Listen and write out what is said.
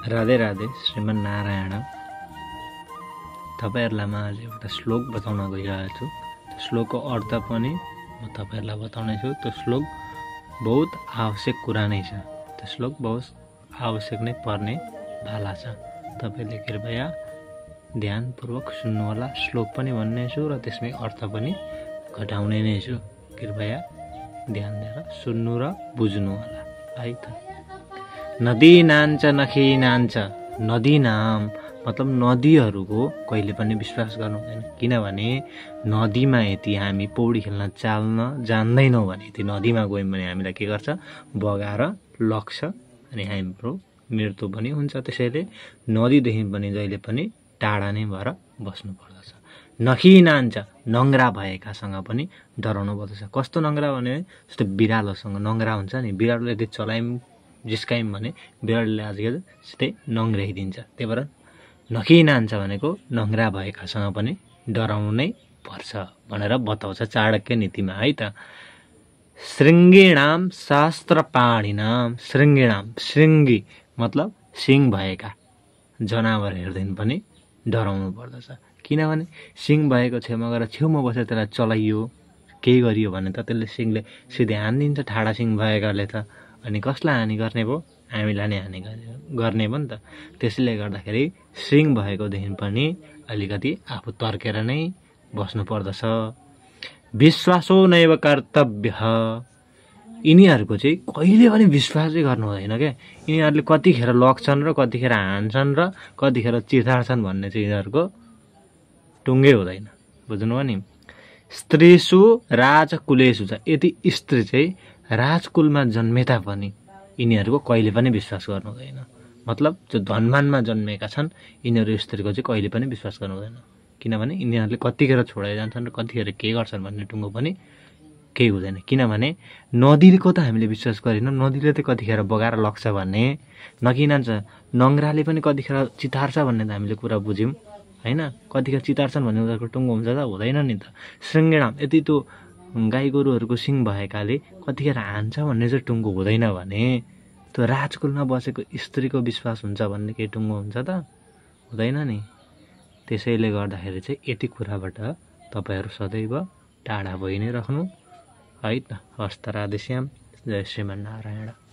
राधे राधे श्रीमन नारायण। तपाईहरुलाई म आज एउटा श्लोक बताउन गइरहेको छु। त्यो श्लोकको अर्थ पनि म तपाईहरुलाई बताउने छु। त्यो श्लोक बहुत आवश्यक कुरा नै छ। त्यो श्लोक बहुत आवश्यक नै पर्ने भाला छ। तपाईले कृपया ध्यानपूर्वक सुन्नु होला। श्लोक पनि भन्ने छु र त्यसमै अर्थ पनि घटाउने नै छु। कृपया ध्यान दिएर सुन्नु र बुझ्नु होला। है त। नदी नान्छ नखी नान्छ। नदी नाम मतलब नदीहरूको कहिले पनि विश्वास गर्नु हुँदैन। किनभने नदीमा यदि हामी पौडी खेल्न चाल्न जान्दैनौँ भने यदि नदीमा गयौँ भने हामीलाई के गर्छ, बगाएर लग्छ अनि हाम्रो मृत्यु पनि हुन्छ। त्यसैले नदीदेखि पनि जहिले पनि टाढा नै भएर बस्नु पर्दछ। नखी नान्छ नङ्ग्रा भएकासँग पनि डराउनु पर्दछ। कस्तो नङ्ग्रा भने जस्तो बिरालोसँग नङ्ग्रा हुन्छ नि, बिरालोले यदि चलायौँ जिस्कायौँ भने बिरालोले आजकल सिधै नङ्ग्राइदिन्छ। त्यही भएर नखी नान्छ भनेको नङ्ग्रा भएकासँग पनि डराउनु नै पर्छ भनेर बताउँछ चाणक्य नीतिमा। है त। शृङ्गीणाम सहस्त्रपाणिनाम। शृङ्गीणाम शृङ्गी मतलब सिङ भएका जनावरहरूदेखि पनि डराउनु पर्दछ। किनभने सिङ भएको छेउमा गएर छेउमा बसेर त्यसलाई चलाइयो केही गरियो भने त त्यसले सिङले सिधै हानिदिन्छ ठाडा सिङ भएकाले त। अनि कसलाई हानि गर्ने भयो, हामीलाई नै हानि गर्ने भयो नि त। त्यसैले गर्दाखेरि सिङ भएकोदेखि पनि अलिकति आफू तर्केर नै बस्नु पर्दछ। विश्वासो नैव कर्तव्य। यिनीहरूको चाहिँ कहिले पनि विश्वासै गर्नु हुँदैन क्या। यिनीहरूले कतिखेर लग्छन् र कतिखेर हान्छन् र कतिखेर चितार्छन् भन्ने चाहिँ यिनीहरूको टुङ्गै हुँदैन। बुझ्नुभयो नि। स्त्रीसु राजकुलेसु छ। यदि स्त्री चाहिँ राजकुलमा जन्मे तापनि यिनीहरूको कहिले पनि विश्वास गर्नु हुँदैन। मतलब जो धनमानमा जन्मेका छन् यिनीहरू स्त्रीको चाहिँ कहिले पनि विश्वास गर्नु हुँदैन। किनभने यिनीहरूले कतिखेर छोडेर जान्छन् र कतिखेर के गर्छन् भन्ने टुङ्गो पनि केही हुँदैन। किनभने नदीको त हामीले विश्वास गरेनौँ। नदीले त कतिखेर बगाएर लग्छ भन्ने नकिनान्छ। नङ्ग्राले पनि कतिखेर चितार्छ भन्ने त हामीले कुरा बुझ्यौँ होइन। कतिखेर चितार्छन् भन्ने उनीहरूको टुङ्गो हुन्छ त हुँदैन नि त। शृङ्गीणाम यदि त्यो गाई गोरुहरूको सिङ भएकाले कतिखेर हान्छ भन्ने चाहिँ टुङ्गो हुँदैन भने त्यो राजकुलमा बसेको स्त्रीको विश्वास हुन्छ भन्ने केही टुङ्गो हुन्छ त हुँदैन नि। त्यसैले गर्दाखेरि चाहिँ यति कुराबाट तपाईँहरू सदैव टाढा भइ नै राख्नु। है त। हस्त राधेश्याम। जय श्रीमन नारायण।